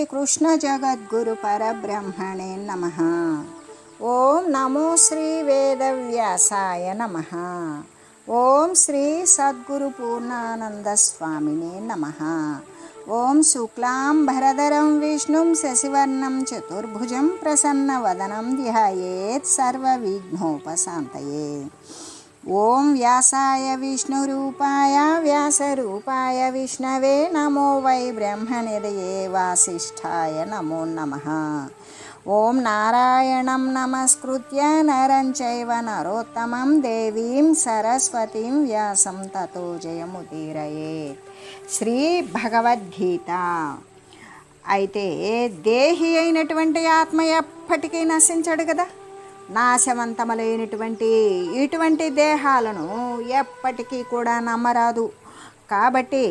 శ్రీకృష్ణ జగద్గురు పరబ్రహ్మణే నమః. ఓం నమో శ్రీ వేదవ్యాసాయ నమః. ఓం శ్రీ సద్గురు పూర్ణానంద స్వామినే నమః. ఓం శుక్లాంబరధరం విష్ణుం శశివర్ణం చతుర్భుజం ప్రసన్నవదనం ధ్యాయేత్ సర్వవిఘ్నోపశాంతయే. ఓం వ్యాసాయ విష్ణురూపాయ వ్యాసరూపాయ విష్ణవే నమో వై బ్రహ్మనిధయే వాసిష్ఠాయ నమో నమః. ఓం నారాయణం నమస్కృత్య నరం చైవ నరోత్తమం దేవీం సరస్వతీం వ్యాసం తతో జయముదీరయేత్. శ్రీ భగవద్గీత. అయితే దేహి అయినటువంటి ఆత్మ ఎప్పటికీ నశించడు కదా. నాశవంతములైనటువంటి ఇటువంటి దేహాలను ఎప్పటికీ కూడా నమ్మరాదు. కాబట్టి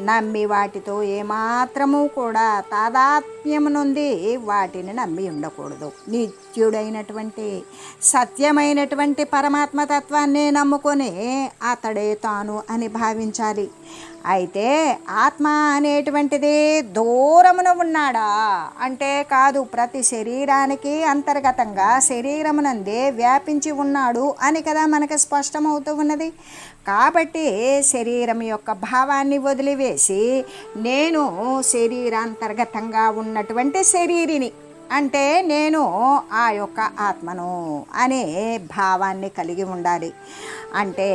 నమ్మి వాటితో ఏమాత్రము కూడా తాదాత్మ్యము నుండి వాటిని నమ్మి ఉండకూడదు. నిత్యుడైనటువంటి సత్యమైనటువంటి పరమాత్మతత్వాన్ని నమ్ముకొని అతడే తాను అని భావించాలి. అయితే ఆత్మ అనేటువంటిది దూరమున ఉన్నాడా అంటే కాదు, ప్రతి శరీరానికి అంతర్గతంగా శరీరమునందే వ్యాపించి ఉన్నాడు అని కదా మనకు స్పష్టమవుతూ ఉన్నది. కాబట్టి శరీరం యొక్క భావాన్ని వదిలివేసి నేను శరీరాంతర్గతంగా ఉన్నటువంటి శరీరిని అంటే నేను ఆ యొక్క ఆత్మను అనే భావాన్ని కలిగి ఉండాలి. అంటే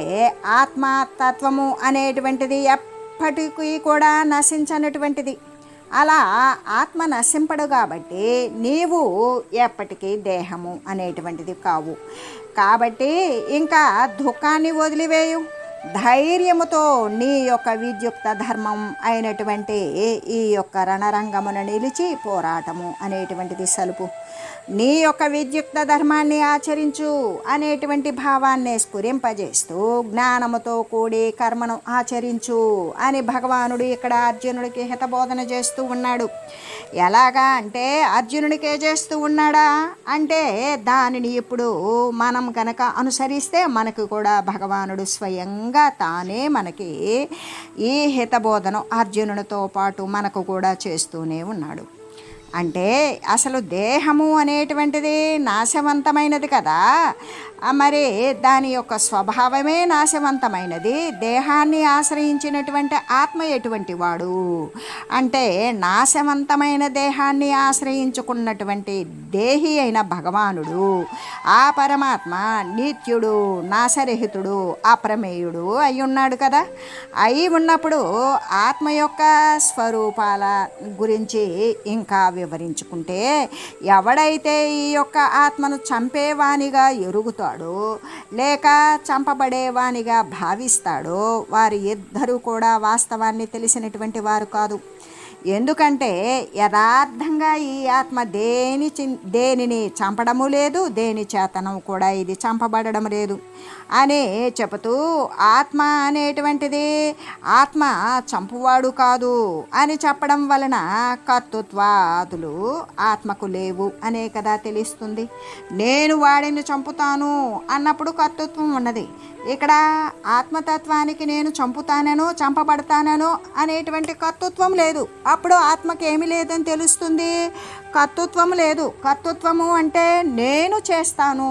ఆత్మతత్వము అనేటువంటిది ఎప్పటికీ కూడా నశించనటువంటిది. అలా ఆత్మ నశింపడు కాబట్టి నీవు ఎప్పటికీ దేహము అనేటువంటిది కావు. కాబట్టి ఇంకా దుఃఖాన్ని వదిలివేయు, ధైర్యముతో నీ యొక్క విద్యుక్త ధర్మం అయినటువంటి ఈ యొక్క రణరంగమున నిలిచి పోరాటము అనేటువంటిది సలుపు. నీ యొక్క విద్యుక్త ధర్మాన్ని ఆచరించు అనేటువంటి భావాన్ని స్ఫురింపజేస్తూ జ్ఞానముతో కూడి కర్మను ఆచరించు అని భగవానుడు ఇక్కడ అర్జునుడికి హితబోధన చేస్తూ ఉన్నాడు. ఎలాగా అంటే అర్జునుడికే చేస్తూ ఉన్నాడా అంటే దానిని ఇప్పుడు మనం కనుక అనుసరిస్తే మనకు కూడా భగవానుడు స్వయంగా తానే మనకి ఈ హితబోధను అర్జునుడితో పాటు మనకు కూడా చేస్తూనే ఉన్నాడు. అంటే అసలు దేహము అనేటువంటిది నాశవంతమైనది కదా. మరి దాని యొక్క స్వభావమే నాశవంతమైనది. దేహాన్ని ఆశ్రయించినటువంటి ఆత్మ ఎటువంటి వాడు అంటే నాశవంతమైన దేహాన్ని ఆశ్రయించుకున్నటువంటి దేహి అయిన భగవానుడు, ఆ పరమాత్మ నిత్యుడు, నాశరహితుడు, అప్రమేయుడు అయి ఉన్నాడు కదా. అయి ఉన్నప్పుడు ఆత్మ యొక్క స్వరూపాల గురించి ఇంకా వివరించుకుంటే, ఎవడైతే ఈ యొక్క ఆత్మను చంపేవానిగా ఎరుగుతాడో లేక చంపబడేవానిగా భావిస్తాడో వారి ఇద్దరూ కూడా వాస్తవాన్ని తెలిసినటువంటి వారు కాదు. ఎందుకంటే యథార్థంగా ఈ ఆత్మ దేనిని చంపడము లేదు, దేని చేతనం కూడా ఇది చంపబడడం లేదు అని చెబుతూ ఆత్మ అనేటువంటిది ఆత్మ చంపువాడు కాదు అని చెప్పడం వలన కర్తృత్వాదులు ఆత్మకు లేవు అనే కదా తెలుస్తుంది. నేను వాడిని చంపుతాను అన్నప్పుడు కర్తృత్వం ఉన్నది. ఇక్కడ ఆత్మతత్వానికి నేను చంపుతానో చంపబడతానో అనేటువంటి కర్తృత్వం లేదు. అప్పుడు ఆత్మకి ఏమి లేదని తెలుస్తుంది, కర్తృత్వం లేదు. కర్తృత్వము అంటే నేను చేస్తాను,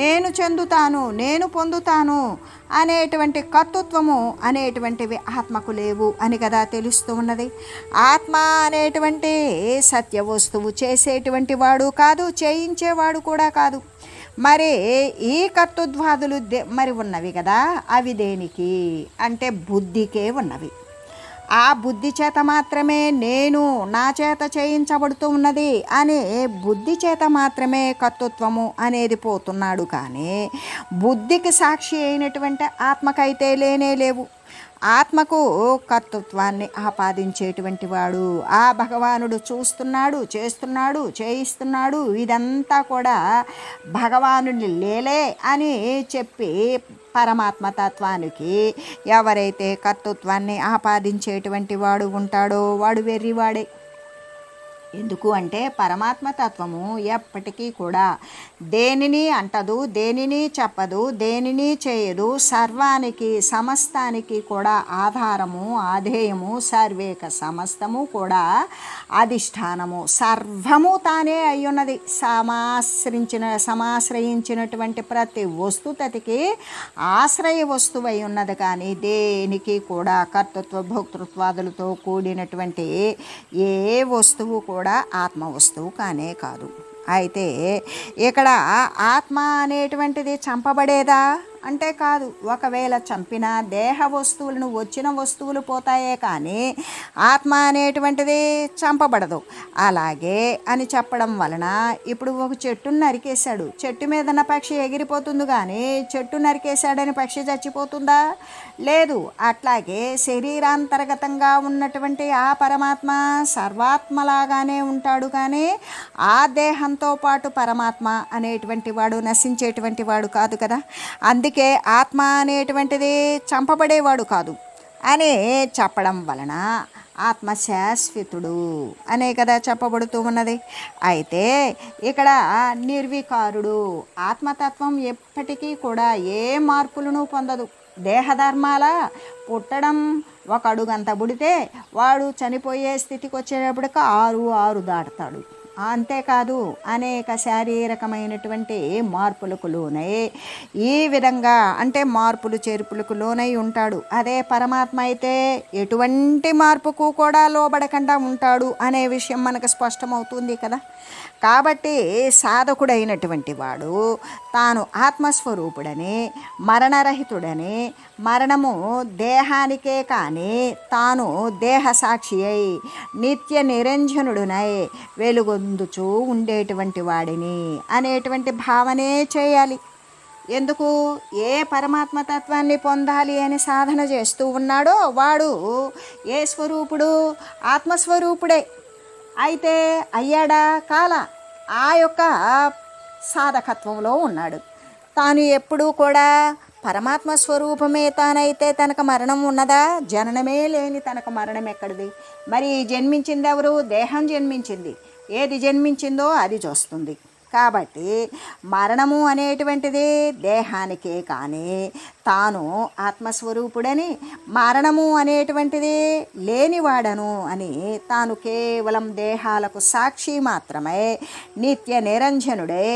నేను చెందుతాను, నేను పొందుతాను అనేటువంటి కర్తృత్వము అనేటువంటివి ఆత్మకు లేవు అని కదా తెలుస్తూ ఉన్నది. ఆత్మ అనేటువంటి సత్య వస్తువు చేసేటువంటి వాడు కాదు, చేయించేవాడు కూడా కాదు. మరి ఈ కర్తృత్వాదులు మరి ఉన్నవి కదా, అవి దేనికి అంటే బుద్ధికే ఉన్నవి. ఆ బుద్ధి చేత మాత్రమే నేను నా చేత చేయించబడుతూ ఉన్నది అని బుద్ధి చేత మాత్రమే కర్తృత్వము అనేది పోతున్నాడు. కానీ బుద్ధికి సాక్షి అయినటువంటి ఆత్మకైతే లేనే లేవు. ఆత్మకు కర్తృత్వాన్ని ఆపాదించేటువంటి వాడు ఆ భగవానుడు చూస్తున్నాడు, చేస్తున్నాడు, చేయిస్తున్నాడు. ఇదంతా కూడా భగవానుని లేలే అని చెప్పి పరమాత్మతత్వానికి ఎవరైతే కర్తృత్వాన్ని ఆపాదించేటువంటి వాడు ఉంటాడో వాడు వెర్రివాడే. ఎందుకు అంటే పరమాత్మతత్వము ఎప్పటికీ కూడా దేనిని అంటదు, దేనిని చెప్పదు, దేనిని చేయదు. సర్వానికి సమస్తానికి కూడా ఆధారము, ఆధేయము, సర్వేక సమస్తము కూడా అధిష్టానము సర్వము తానే అయ్యున్నది. సమాశ్రయించినటువంటి ప్రతి వస్తుతతికి ఆశ్రయ వస్తువు అయి ఉన్నది. కానీ దేనికి కూడా కర్తృత్వ భోక్తృత్వాదులతో కూడినటువంటి ఏ వస్తువు కూడా ఆత్మ వస్తువు కానే కాదు. అయితే ఇక్కడ ఆత్మ అనేటువంటిది చంపబడేదా అంటే కాదు. ఒకవేళ చంపిన దేహ వస్తువులను వచ్చిన వస్తువులు పోతాయే కానీ ఆత్మ అనేటువంటిది చంపబడదు. అలాగే అని చెప్పడం వలన ఇప్పుడు ఒక చెట్టును నరికేశాడు, చెట్టు మీదన్న పక్షి ఎగిరిపోతుంది కానీ చెట్టు నరికేశాడని పక్షి చచ్చిపోతుందా? లేదు. అట్లాగే శరీరాంతర్గతంగా ఉన్నటువంటి ఆ పరమాత్మ సర్వాత్మలాగానే ఉంటాడు. కానీ ఆ దేహంతో పాటు పరమాత్మ అనేటువంటి వాడు నశించేటువంటి వాడు కాదు కదా. అందుకే ఆత్మ అనేటువంటిది చంపబడేవాడు కాదు అని చెప్పడం వలన ఆత్మ శాశ్వతుడు అనే కదా చెప్పబడుతూ ఉన్నది. అయితే ఇక్కడ నిర్వికారుడు ఆత్మతత్వం ఎప్పటికీ కూడా ఏ మార్పులను పొందదు. దేహధర్మాల పుట్టడం ఒక అడుగంత పుడితే వాడు చనిపోయే స్థితికి వచ్చేటప్పటికి 6 దాటుతాడు. అంతేకాదు అనేక శారీరకమైనటువంటి మార్పులకు లోనై ఈ విధంగా అంటే మార్పులు చేర్పులకు లోనై ఉంటాడు. అదే పరమాత్మ అయితే ఎటువంటి మార్పుకు కూడా లోబడకుండా ఉంటాడు అనే విషయం మనకు స్పష్టమవుతుంది కదా. కాబట్టి సాధకుడైనటువంటి వాడు తాను ఆత్మస్వరూపుడని మరణరహితుడని మరణము దేహానికే కానీ తాను దేహ సాక్షి అయి నిత్య నిరంజనుడునై వెలుగొందుచూ ఉండేటువంటి వాడిని అనేటువంటి భావనే చేయాలి. ఎందుకు? ఏ పరమాత్మతత్వాన్ని పొందాలి అని సాధన చేస్తూ ఉన్నాడో వాడు ఏ స్వరూపుడు? ఆత్మస్వరూపుడే. అయితే అయ్యాడా? కాల ఆ యొక్క సాధకత్వంలో ఉన్నాడు. తాను ఎప్పుడూ కూడా పరమాత్మ స్వరూపమే తానైతే తనకు మరణం ఉన్నదా? జననమే లేని తనకు మరణం ఎక్కడిది? మరి జన్మించింది ఎవరు? దేహం జన్మించింది. ఏది జన్మించిందో అది చూస్తుంది. కాబట్టి మరణము అనేటువంటిది దేహానికే కానీ తాను ఆత్మస్వరూపుడని మరణము అనేటువంటిది లేనివాడను అని తాను కేవలం దేహాలకు సాక్షి మాత్రమే నిత్య నిరంజనుడే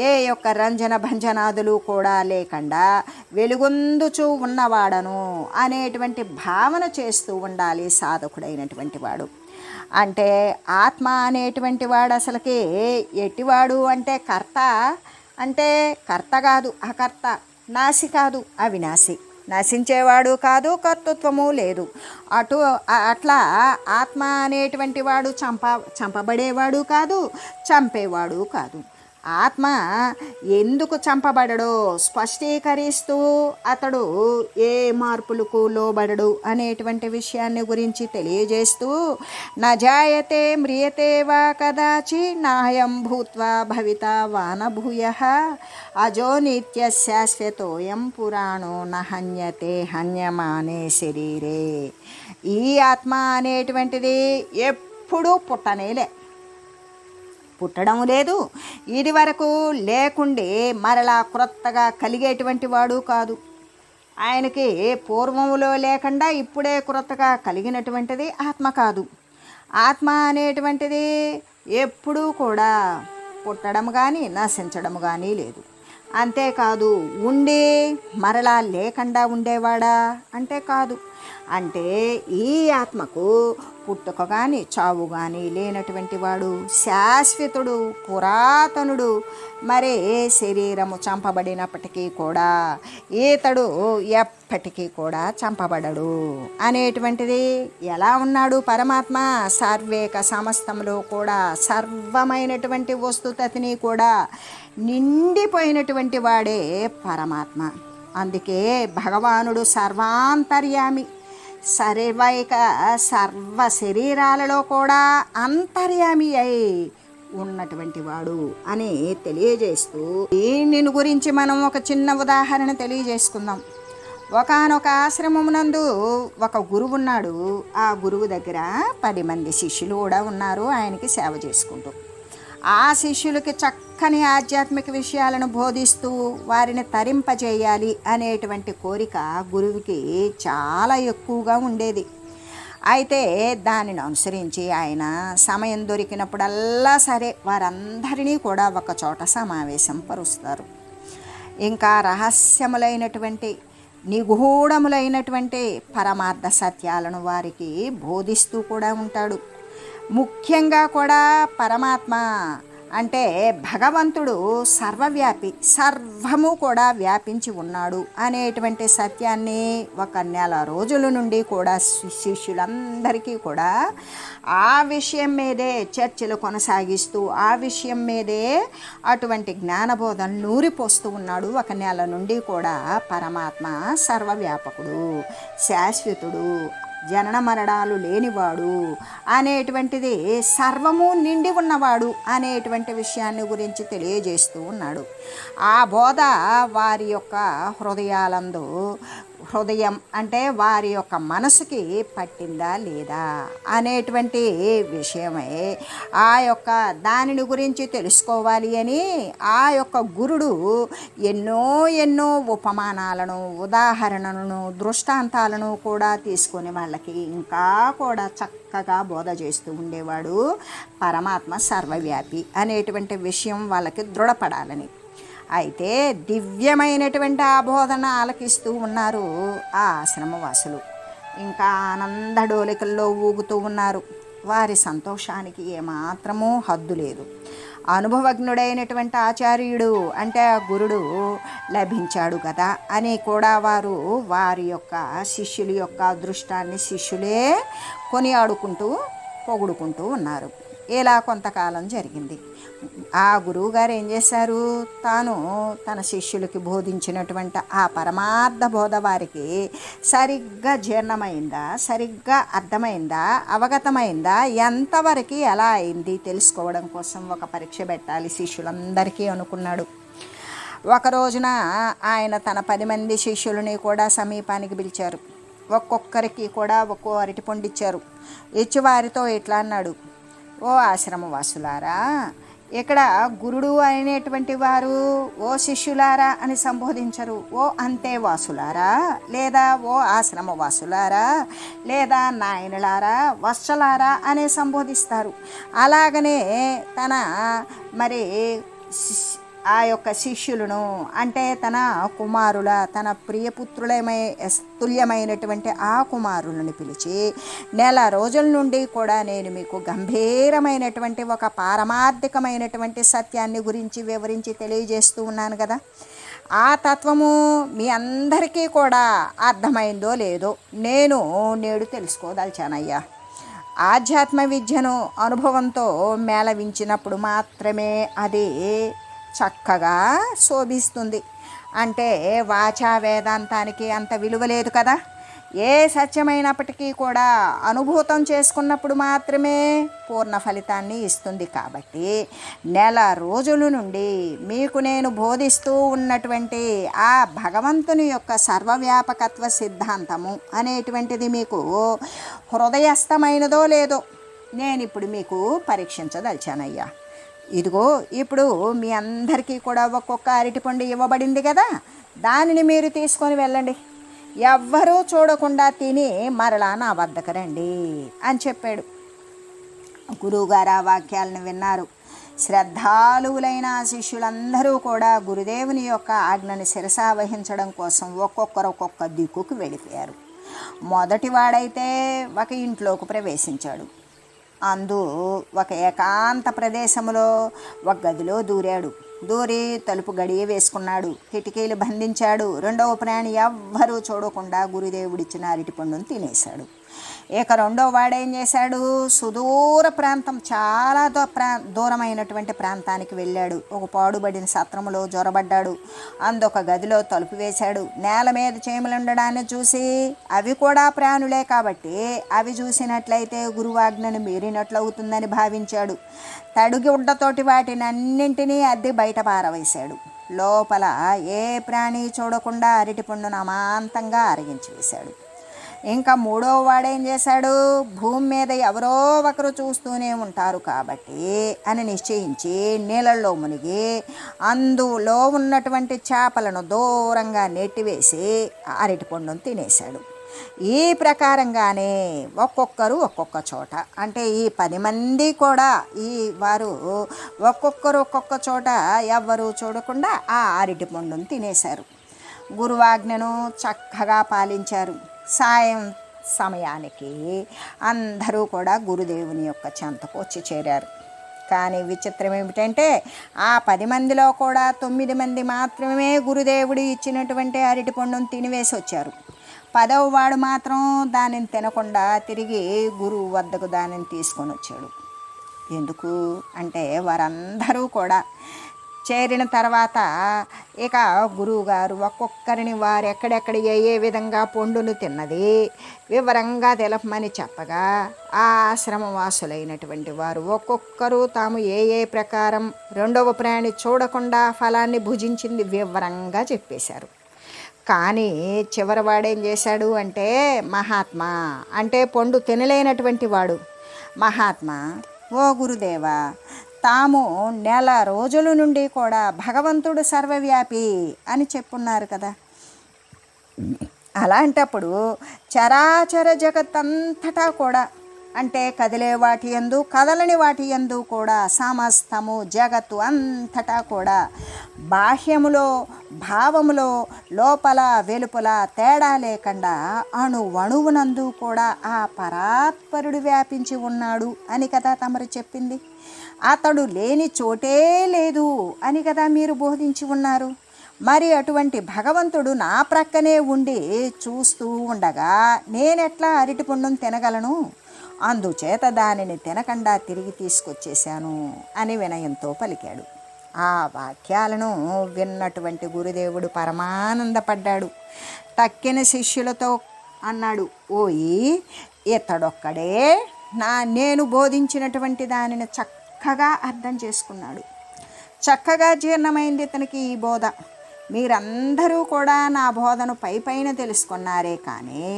ఏ యొక్క రంజన భంజనాదులు కూడా లేకుండా వెలుగొందుచూ ఉన్నవాడను అనేటువంటి భావన చేస్తూ ఉండాలి సాధకుడైనటువంటి వాడు. అంటే ఆత్మ అనేటువంటి వాడు అసలుకి ఎట్టివాడు అంటే కర్త అంటే కర్త కాదు, అకర్త, నాశి కాదు, అవినాశి, నశించేవాడు కాదు, కర్తృత్వము లేదు. అట్లా ఆత్మ అనేటువంటి వాడు చంపబడేవాడు కాదు, చంపేవాడు కాదు. ఆత్మ ఎందుకు చంపబడడో స్పష్టీకరిస్తూ అతడు ఏ మార్పులకు లోబడడు అనేటువంటి విషయాన్ని గురించి తెలియజేస్తూ నజాయతే మ్రియతే వా కదాచి నాయం భూత్వా భవితా వానభూయః అజో నిత్య శాశ్వతోయం పురాణో నహన్యతే హన్యమానే శరీరే. ఈ ఆత్మ అనేటువంటిది ఎప్పుడూ పుట్టడం లేదు, ఇది వరకు లేకుండే మరలా క్రొత్తగా కలిగేటువంటి వాడు కాదు. ఆయనకి పూర్వములో లేకుండా ఇప్పుడే క్రొత్తగా కలిగినటువంటిది ఆత్మ కాదు. ఆత్మ అనేటువంటిది ఎప్పుడూ కూడా పుట్టడం కానీ నశించడం కానీ లేదు. అంతేకాదు ఉండి మరలా లేకుండా ఉండేవాడా అంటే కాదు. అంటే ఈ ఆత్మకు పుట్టుక కానీ చావు కానీ లేనటువంటి వాడు శాశ్వతుడు, పురాతనుడు. మరి శరీరము చంపబడినప్పటికీ కూడా ఈతడు ఎప్పటికీ కూడా చంపబడడు అనేటువంటిది ఎలా ఉన్నాడు పరమాత్మ? సర్వేక సమస్తంలో కూడా సర్వమైనటువంటి వస్తుతతిని కూడా నిండిపోయినటువంటి వాడే పరమాత్మ. అందుకే భగవానుడు సర్వాంతర్యామి, సర్వ శరీరాలలో కూడా అంతర్యామి అయి ఉన్నటువంటి వాడు అని తెలియజేస్తూ దీని గురించి మనం ఒక చిన్న ఉదాహరణ తెలియజేసుకుందాం. ఒకానొక ఆశ్రమమునందు ఒక గురువు ఉన్నాడు. ఆ గురువు దగ్గర 10 మంది శిష్యులు కూడా ఉన్నారు ఆయనకి సేవ చేసుకుంటూ. ఆ శిష్యులకి చక్కని ఆధ్యాత్మిక విషయాలను బోధిస్తూ వారిని తరింపజేయాలి అనేటువంటి కోరిక గురువుకి చాలా ఎక్కువగా ఉండేది. అయితే దానిని అనుసరించి ఆయన సమయం దొరికినప్పుడల్లా సరే వారందరినీ కూడా ఒక చోట సమావేశం పరుస్తారు. ఇంకా రహస్యములైనటువంటి నిగూఢములైనటువంటి పరమార్థ సత్యాలను వారికి బోధిస్తూ కూడా ఉంటాడు. ముఖ్యంగా కూడా పరమాత్మ అంటే భగవంతుడు సర్వవ్యాపి, సర్వము కూడా వ్యాపించి ఉన్నాడు అనేటువంటి సత్యాన్ని ఒక నెల రోజుల నుండి కూడా శిష్యులందరికీ కూడా ఆ విషయం మీదే చర్చలు కొనసాగిస్తూ ఆ విషయం మీదే అటువంటి జ్ఞానబోధన నూరిపోస్తూ ఉన్నాడు. ఒక నెల నుండి కూడా పరమాత్మ సర్వవ్యాపకుడు, శాశ్వతుడు, జనన మరణాలు లేనివాడు అనేటువంటిది, సర్వము నిండి ఉన్నవాడు అనేటువంటి విషయాన్ని గురించి తెలియజేస్తూ ఉన్నాడు. ఆ బోధ వారి యొక్క హృదయం అంటే వారి యొక్క మనసుకి పట్టిందా లేదా అనేటువంటి విషయమై ఆ యొక్క దానిని గురించి తెలుసుకోవాలి అని ఆ యొక్క గురుడు ఎన్నో ఉపమానాలను, ఉదాహరణలను, దృష్టాంతాలను కూడా తీసుకొని వాళ్ళకి ఇంకా కూడా చక్కగా బోధ చేస్తూ ఉండేవాడు. పరమాత్మ సర్వవ్యాపి అనేటువంటి విషయం వాళ్ళకి దృఢపడాలని. అయితే దివ్యమైనటువంటి ఆ బోధన ఆలకిస్తూ ఉన్నారు ఆ ఆశ్రమవాసులు. ఇంకా ఆనందడోలికల్లో ఊగుతూ ఉన్నారు. వారి సంతోషానికి ఏమాత్రమూ హద్దు లేదు. అనుభవజ్ఞుడైనటువంటి ఆచార్యుడు అంటే ఆ గురుడు లభించాడు కదా అని కూడా వారి యొక్క శిష్యుల యొక్క అదృష్టాన్ని శిష్యులే కొనియాడుకుంటూ పొగుడుకుంటూ ఉన్నారు. ఇలా కొంతకాలం జరిగింది. ఆ గురువుగారు ఏం చేశారు, తాను తన శిష్యులకి బోధించినటువంటి ఆ పరమార్థ బోధ వారికి సరిగ్గా జీర్ణమైందా, సరిగ్గా అర్థమైందా, అవగతమైందా, ఎంతవరకు ఎలా అయింది తెలుసుకోవడం కోసం ఒక పరీక్ష పెట్టాలి శిష్యులందరికీ అనుకున్నాడు. ఒక రోజున ఆయన తన 10 మంది శిష్యులని కూడా సమీపానికి పిలిచారు. ఒక్కొక్కరికి కూడా ఒక్కో అరటిపండు ఇచ్చారు. ఇచ్చి వారితో ఇట్లా అన్నాడు, ఓ ఆశ్రమవాసులారా, ఇక్కడ గురుడు అనేటువంటి వారు ఓ శిష్యులారా అని సంబోధించరు. ఓ అంతేవాసులారా, లేదా ఓ ఆశ్రమవాసులారా, లేదా నాయనలారా, వత్సలారా అనే సంబోధిస్తారు. అలాగనే తన మరి ఆ యొక్క శిష్యులను అంటే తన కుమారుల, తన ప్రియపుత్రులమై తుల్యమైనటువంటి ఆ కుమారులను పిలిచి, నెల రోజుల నుండి కూడా నేను మీకు గంభీరమైనటువంటి ఒక పారమార్థికమైనటువంటి సత్యాన్ని గురించి వివరించి తెలియజేస్తూ ఉన్నాను కదా, ఆ తత్వము మీ అందరికీ కూడా అర్థమైందో లేదో నేను నేడు తెలుసుకోదలిచానయ్యా. ఆధ్యాత్మ విద్యను అనుభవంతో మేళవించినప్పుడు మాత్రమే అది చక్కగా శోభిస్తుంది. అంటే వాచా వేదాంతానికి అంత విలువ లేదు కదా. ఏ సత్యమైనప్పటికీ కూడా అనుభూతం చేసుకున్నప్పుడు మాత్రమే పూర్ణ ఫలితాన్ని ఇస్తుంది. కాబట్టి నెల రోజుల నుండి మీకు నేను బోధిస్తూ ఉన్నటువంటి ఆ భగవంతుని యొక్క సర్వవ్యాపకత్వ సిద్ధాంతము అనేటువంటిది మీకు హృదయస్థమైనదో లేదో నేను ఇప్పుడు మీకు పరీక్షించదలిచానయ్యా. ఇదిగో ఇప్పుడు మీ అందరికీ కూడా ఒక్కొక్క అరటిపండు ఇవ్వబడింది కదా, దానిని మీరు తీసుకొని వెళ్ళండి, ఎవ్వరూ చూడకుండా తిని మరలా నా వద్దకు రండి అని చెప్పాడు. గురువుగారు ఆ వాక్యాలను విన్నారు. శ్రద్ధాలువులైన శిష్యులందరూ కూడా గురుదేవుని యొక్క ఆజ్ఞని శిరసావహించడం కోసం ఒక్కొక్కరు ఒక్కొక్క దిక్కుకు వెళ్ళిపోయారు. మొదటివాడైతే ఒక ఇంట్లోకి ప్రవేశించాడు. ఒక ఏకాంత ప్రదేశంలో ఒక గదిలో దూరి తలుపు గడియ వేసుకున్నాడు. కిటికీలు బంధించాడు. రెండవ ప్రాణి ఎవ్వరూ చూడకుండా గురుదేవుడిచ్చిన అరటిపండును తినేశాడు. ఇక రెండో వాడేం చేశాడు, సుదూర ప్రాంతం, చాలా దూరమైనటువంటి ప్రాంతానికి వెళ్ళాడు. ఒక పాడుబడిన సత్రములో జ్వరబడ్డాడు. అందొక గదిలో తలుపు వేశాడు. నేల మీద చీమలుండడాన్ని చూసి, అవి కూడా ప్రాణులే కాబట్టి అవి చూసినట్లయితే గురువాజ్ఞను మీరినట్లవుతుందని భావించాడు. తడిగుడ్డతోటి వాటిని అన్నింటినీ అద్దె బయట పారవేశాడు. లోపల ఏ ప్రాణి చూడకుండా అరటిపండును అమాంతంగా అరిగించి వేశాడు. ఇంకా మూడో వాడేం చేశాడు, భూమి మీద ఎవరో ఒకరు చూస్తూనే ఉంటారు కాబట్టి అని నిశ్చయించి నీళ్ళల్లో మునిగి అందులో ఉన్నటువంటి చేపలను దూరంగా నెట్టివేసి అరటిపండును తినేశాడు. ఈ ప్రకారంగానే ఒక్కొక్కరు ఒక్కొక్క చోట, అంటే ఈ 10 మంది కూడా ఈ వారు ఒక్కొక్కరు ఒక్కొక్క చోట ఎవ్వరూ చూడకుండా ఆ అరటి పండును తినేశారు. గురువాజ్ఞను చక్కగా పాలించారు. సాయం సమయానికి అందరూ కూడా గురుదేవుని యొక్క చెంతకు వచ్చి చేరారు. కానీ విచిత్రం ఏమిటంటే ఆ 10 మందిలో కూడా 9 మంది మాత్రమే గురుదేవుడు ఇచ్చినటువంటి అరటి పండును తినివేసి వచ్చారు. 10వ వాడు మాత్రం దానిని తినకుండా తిరిగి గురువు వద్దకు దానిని తీసుకొని వచ్చాడు. ఎందుకు అంటే వారందరూ కూడా చేరిన తర్వాత ఇక గురువుగారు ఒక్కొక్కరిని వారు ఎక్కడెక్కడ ఏ విధంగా పండును తిన్నది వివరంగా తెలపమని చెప్పగా ఆ ఆశ్రమవాసులైనటువంటి వారు ఒక్కొక్కరు తాము ఏ ప్రకారం రెండవ ప్రాణి చూడకుండా ఫలాన్ని భుజించింది వివరంగా చెప్పేశారు. కానీ చివరివాడేం చేశాడు అంటే మహాత్మా, అంటే పండు తినలేనటువంటి వాడు, మహాత్మా ఓ గురుదేవా, తాము నెల రోజుల నుండి కూడా భగవంతుడు సర్వవ్యాపి అని చెప్పున్నారు కదా. అలాంటప్పుడు చరాచర జగత్తంతటా కూడా, అంటే కదిలే వాటి యందు కదలని వాటి యందు కూడా సమస్తము జగత్తు అంతటా కూడా బాహ్యములో భావములో లోపల వెలుపల తేడా లేకుండా అణువణువునందు కూడా ఆ పరాత్పరుడు వ్యాపించి ఉన్నాడు అని కదా తమరు చెప్పింది. అతడు లేని చోటే లేదు అని కదా మీరు బోధించి ఉన్నారు. మరి అటువంటి భగవంతుడు నా ప్రక్కనే ఉండి చూస్తూ ఉండగా నేనెట్లా అరటి పండును తినగలను? అందుచేత దానిని తినకుండా తిరిగి తీసుకొచ్చేశాను అని వినయంతో పలికాడు. ఆ వాక్యాలను విన్నటువంటి గురుదేవుడు పరమానందపడ్డాడు. తక్కిన శిష్యులతో అన్నాడు, ఓయి ఇతడొక్కడే నేను బోధించినటువంటి దానిని చక్కగా అర్థం చేసుకున్నాడు. చక్కగా జీర్ణమైంది ఇతనికి ఈ బోధ. మీరందరూ కూడా నా బోధను పైన తెలుసుకున్నారే కానీ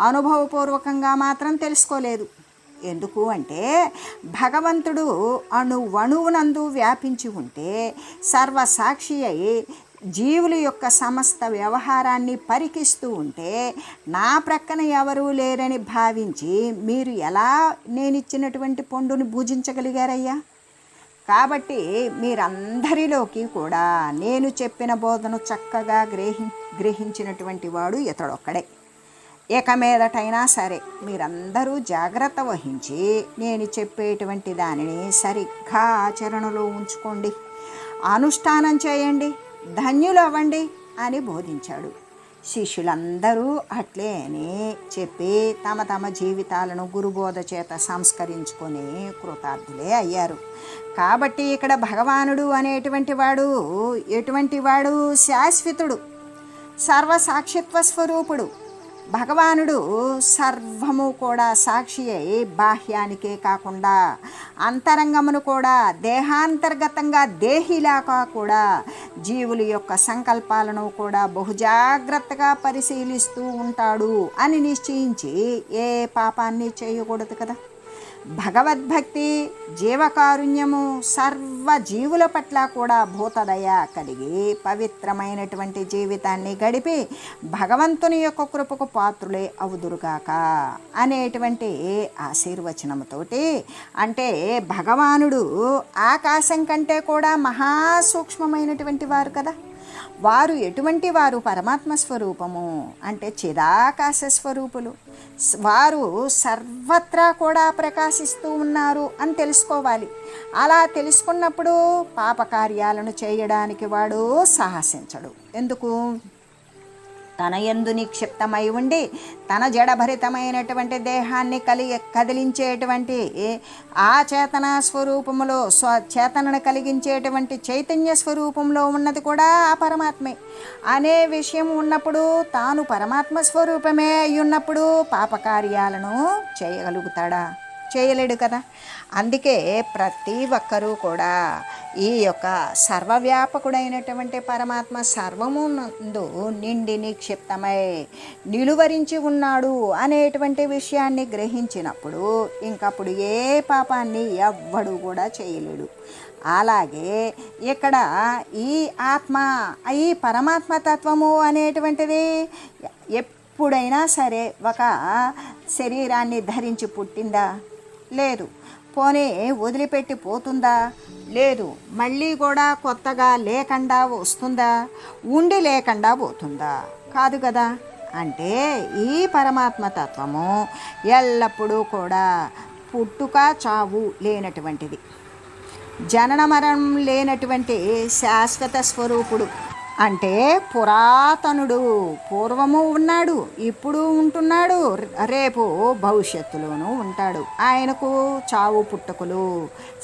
అనుభవపూర్వకంగా మాత్రం తెలుసుకోలేదు. ఎందుకు అంటే భగవంతుడు అణువణువునందు వ్యాపించి ఉంటే సర్వసాక్షి అయి జీవుల యొక్క సమస్త వ్యవహారాన్ని పరికిస్తూ ఉంటే నా ప్రక్కన ఎవరూ లేరని భావించి మీరు ఎలా నేనిచ్చినటువంటి పండుని భుజించగలిగారయ్యా? కాబట్టి మీరందరిలోకి కూడా నేను చెప్పిన బోధను చక్కగా గ్రహించినటువంటి వాడు ఇతడొక్కడే. ఇక మీదటైనా సరే మీరందరూ జాగ్రత్త వహించి నేను చెప్పేటువంటి దానిని సరిగ్గా ఆచరణలో ఉంచుకోండి, అనుష్ఠానం చేయండి, ధన్యులు అవ్వండి అని బోధించాడు. శిష్యులందరూ అట్లే అని చెప్పి తమ తమ జీవితాలను గురుబోధ చేత సంస్కరించుకొని కృతార్థులే అయ్యారు. కాబట్టి ఇక్కడ భగవానుడు అనేటువంటి వాడు ఎటువంటి వాడు? శాశ్వతుడు, సర్వసాక్షిత్వ స్వరూపుడు. భగవానుడు సర్వము కూడా సాక్షి అయి బాహ్యానికే కాకుండా అంతరంగమును కూడా దేహాంతర్గతంగా దేహిలాగా కూడా జీవుల యొక్క సంకల్పాలను కూడా బహుజాగ్రత్తగా పరిశీలిస్తూ ఉంటాడు అని నిశ్చయించి ఏ పాపాన్ని చేయకూడదు కదా. భగవద్భక్తి జీవకారుణ్యము సర్వ జీవుల పట్ల కూడా భూతదయ కలిగి పవిత్రమైనటువంటి జీవితాన్ని గడిపి భగవంతుని యొక్క కృపకు పాత్రులే అవుదురుగాక అనేటువంటి ఆశీర్వచనముతోటి, అంటే భగవానుడు ఆకాశం కంటే కూడా మహాసూక్ష్మమైనటువంటి వారు కదా. వారు ఎటువంటి వారు? పరమాత్మ స్వరూపము, అంటే చిదాకాశ స్వరూపులు. వారు సర్వత్రా కూడా ప్రకాశిస్తూ ఉన్నారు అని తెలుసుకోవాలి. అలా తెలుసుకున్నప్పుడు పాపకార్యాలను చేయడానికి వాడు సాహసించడు. ఎందుకు? తన యందు నిక్షిప్తమై ఉండి తన జడభరితమైనటువంటి దేహాన్ని కదిలించేటువంటి ఆ చేతన స్వరూపములో చేతనను కలిగించేటువంటి చైతన్య స్వరూపంలో ఉన్నది కూడా ఆ పరమాత్మే అనే విషయం ఉన్నప్పుడు, తాను పరమాత్మ స్వరూపమే అయి ఉన్నప్పుడు పాపకార్యాలను చేయగలుగుతాడా? చేయలేడు కదా. అందుకే ప్రతి ఒక్కరూ కూడా ఈ యొక్క సర్వవ్యాపకుడైనటువంటి పరమాత్మ సర్వమునందు నిండి నిక్షిప్తమై నిలువరించి ఉన్నాడు అనేటువంటి విషయాన్ని గ్రహించినప్పుడు ఇంకప్పుడు ఏ పాపాన్ని ఎవ్వడు కూడా చేయలేడు. అలాగే ఇక్కడ ఈ ఆత్మ, ఈ పరమాత్మ తత్వము అనేటువంటిది ఎప్పుడైనా సరే ఒక శరీరాన్ని ధరించి పుట్టిందా? లేదు. పోనీ వదిలిపెట్టి పోతుందా? లేదు. మళ్ళీ కూడా కొత్తగా లేకుండా వస్తుందా? ఉండి లేకుండా పోతుందా? కాదు కదా. అంటే ఈ పరమాత్మ తత్వము ఎల్లప్పుడూ కూడా పుట్టుక చావు లేనటువంటిది, జనన మరణం లేనటువంటి శాశ్వత స్వరూపుడు. అంటే పురాతనుడు, పూర్వము ఉన్నాడు, ఇప్పుడు ఉంటున్నాడు, రేపు భవిష్యత్తులోనూ ఉంటాడు. ఆయనకు చావు పుట్టుకలు,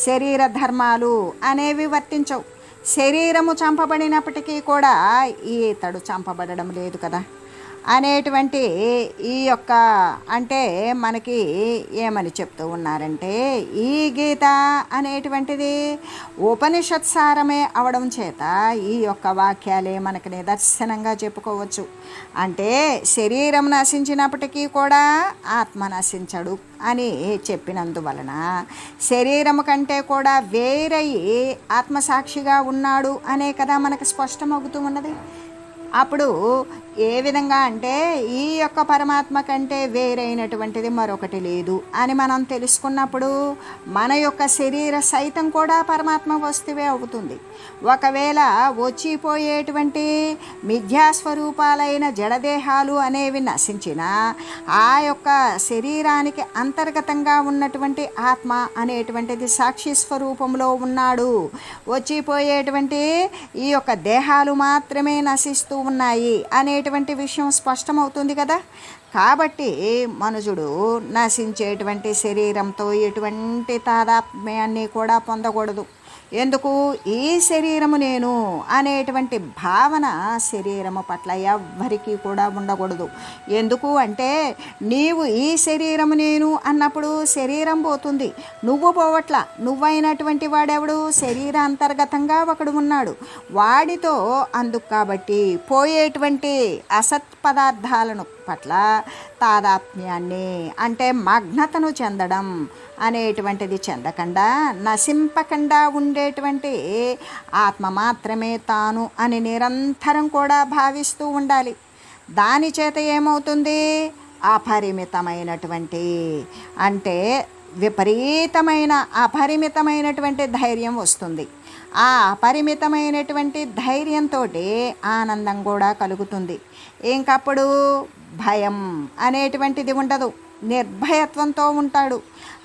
శరీర ధర్మాలు అనేవి వర్తించవు. శరీరము చంపబడినప్పటికీ కూడా ఈతడు చంపబడడం లేదు కదా అనేటువంటి ఈ యొక్క అంటే మనకి ఏమని చెప్తూ ఉన్నారంటే, ఈ గీత అనేటువంటిది ఉపనిషత్ సారమే అవడం చేత ఈ యొక్క వాక్యాలే మనకి నిదర్శనంగా చెప్పుకోవచ్చు. అంటే శరీరం నశించినప్పటికీ కూడా ఆత్మ నశించడు అని చెప్పినందువలన శరీరము కంటే కూడా వేరయ్యి ఆత్మసాక్షిగా ఉన్నాడు అనే కదా మనకు స్పష్టమవుతూ ఉన్నది. అప్పుడు ఏ విధంగా అంటే ఈ యొక్క పరమాత్మ కంటే వేరైనటువంటిది మరొకటి లేదు అని మనం తెలుసుకున్నప్పుడు మన యొక్క శరీర సైతం కూడా పరమాత్మ వస్తువే అవుతుంది. ఒకవేళ వచ్చిపోయేటువంటి మిథ్యాస్వరూపాలైన జడదేహాలు అనేవి నశించినా ఆ యొక్క శరీరానికి అంతర్గతంగా ఉన్నటువంటి ఆత్మ అనేటువంటిది సాక్షి స్వరూపంలో ఉన్నాడు. వచ్చిపోయేటువంటి ఈ యొక్క దేహాలు మాత్రమే నశిస్తూ ఉన్నాయి అనేటువంటి విషయం స్పష్టమవుతుంది కదా. కాబట్టి మనుజుడు నశించేటువంటి శరీరంతో ఎటువంటి తాదాత్మ్యాన్ని కూడా పొందకూడదు. ఎందుకు? ఈ శరీరము నేను అనేటువంటి భావన శరీరము పట్ల ఎవ్వరికీ కూడా ఉండకూడదు. ఎందుకు అంటే నీవు ఈ శరీరము నేను అన్నప్పుడు శరీరం పోతుంది, నువ్వు పోవట్ల. నువ్వైనటువంటి వాడెవడు? శరీర అంతర్గతంగా ఒకడు ఉన్నాడు, వాడితో అందుకు కాబట్టి పోయేటువంటి అసత్ పదార్థాలను పట్ల తాదాత్మ్యాన్ని అంటే మగ్నతను చెందడం అనేటువంటిది చెందకుండా నశింపకుండా ఉండేటువంటి ఆత్మ మాత్రమే తాను అని నిరంతరం కూడా భావిస్తూ ఉండాలి. దాని చేత ఏమవుతుంది? అపరిమితమైనటువంటి అంటే విపరీతమైన అపరిమితమైనటువంటి ధైర్యం వస్తుంది. ఆ అపరిమితమైనటువంటి ధైర్యంతో ఆనందం కూడా కలుగుతుంది. ఇంకప్పుడు భయం అనేటువంటిది ఉండదు, నిర్భయత్వంతో ఉంటాడు.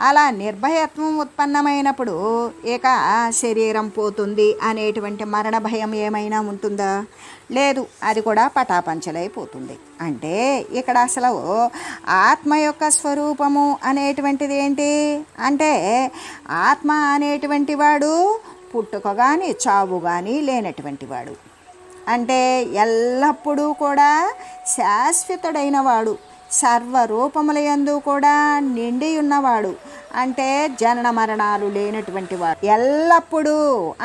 అలా నిర్భయత్వం ఉత్పన్నమైనప్పుడు ఇక శరీరం పోతుంది అనేటువంటి మరణ భయం ఏమైనా ఉంటుందా? లేదు. అది కూడా పటాపంచలైపోతుంది. అంటే ఇక్కడ అసలు ఆత్మ యొక్క స్వరూపము అనేటువంటిది ఏంటి అంటే ఆత్మ అనేటువంటి వాడు పుట్టుక కానీ చావు కానీ లేనటువంటి వాడు. అంటే ఎల్లప్పుడూ కూడా శాశ్వతుడైన వాడు, సర్వరూపముల యందు కూడా నిండి ఉన్నవాడు. అంటే జనన మరణాలు లేనటువంటి వాడు. ఎల్లప్పుడూ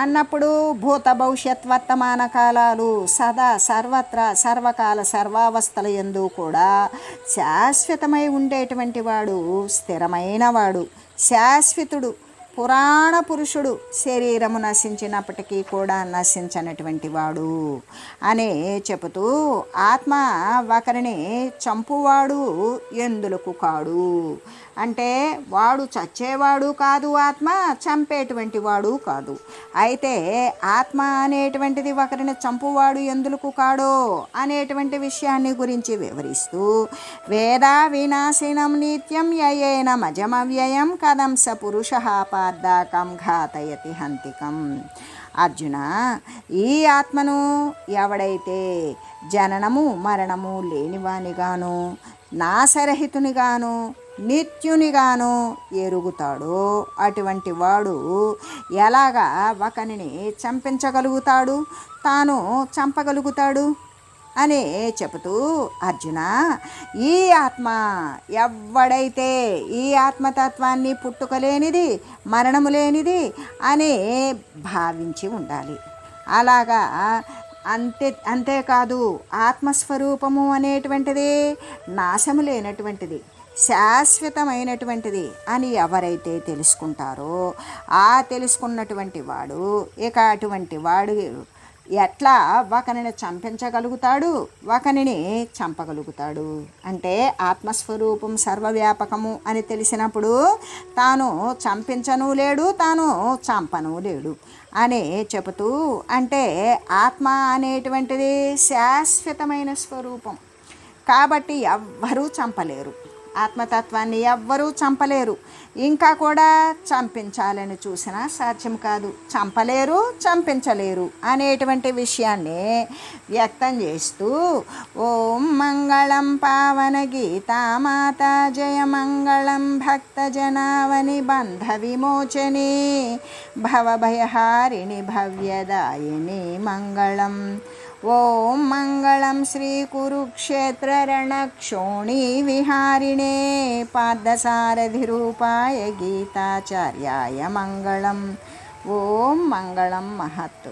అన్నప్పుడు భూత భవిష్యత్ వర్తమాన కాలాలు సదా సర్వత్రా సర్వకాల సర్వావస్థల యందు కూడా శాశ్వతమై ఉండేటువంటి వాడు, స్థిరమైన వాడు, శాశ్వతుడు, పురాణ పురుషుడు, శరీరము నశించినప్పటికీ కూడా నశించనటువంటి వాడు అని చెబుతూ ఆత్మ ఒకరిని చంపువాడు ఎందులకు కాడు. అంటే వాడు చచ్చేవాడు కాదు, ఆత్మ చంపేటువంటి వాడు కాదు. అయితే ఆత్మ అనేటువంటిది ఒకరిని చంపువాడు ఎందులకు కాడో అనేటువంటి విషయాన్ని గురించి వివరిస్తూ వేదా వినాశినం నిత్యం యయేన మజమవ్యయం కథం స పురుష పార్థకం ఘాతయతి హంతికం. అర్జున, ఈ ఆత్మను ఎవడైతే జననము మరణము లేనివానిగాను నాశరహితునిగాను నిత్యునిగాను ఎరుగుతాడో అటువంటి వాడు ఎలాగా ఒకరిని చంపించగలుగుతాడు, తాను చంపగలుగుతాడు అని చెబుతూ అర్జున, ఈ ఆత్మ ఎవడైతే ఈ ఆత్మతత్వాన్ని పుట్టుకలేనిది మరణము లేనిది అని భావించి ఉండాలి. అలాగా అంతేకాదు ఆత్మస్వరూపము అనేటువంటిది నాశము లేనటువంటిది, శాశ్వతమైనటువంటిది అని ఎవరైతే తెలుసుకుంటారో ఆ తెలుసుకున్నటువంటి వాడు ఇక అటువంటి వాడు ఎట్లా ఒకరిని చంపించగలుగుతాడు, ఒకరిని చంపగలుగుతాడు అంటే ఆత్మస్వరూపం సర్వవ్యాపకము అని తెలిసినప్పుడు తాను చంపించను లేడు, తాను చంపను లేడు అని చెబుతూ, అంటే ఆత్మ అనేటువంటిది శాశ్వతమైన స్వరూపం కాబట్టి ఎవ్వరూ చంపలేరు, ఆత్మతత్వాన్ని ఎవ్వరూ చంపలేరు. ఇంకా కూడా చంపించాలని చూసినా సాధ్యం కాదు, చంపలేరు, చంపించలేరు అనేటువంటి విషయాన్ని వ్యక్తం చేస్తూ ఓం మంగళం పావన గీతామాత జయ మంగళం భక్తజనావని బంధ విమోచనే భవభయహారిణి భవ్యదాయిని మంగళం. ఓం మంగళం శ్రీ కురుక్షేత్ర రణక్షోణీ విహారిణే పార్థసారథి రూపాయ గీతాచార్యాయ మంగళం. ఓం మంగళం మహత్.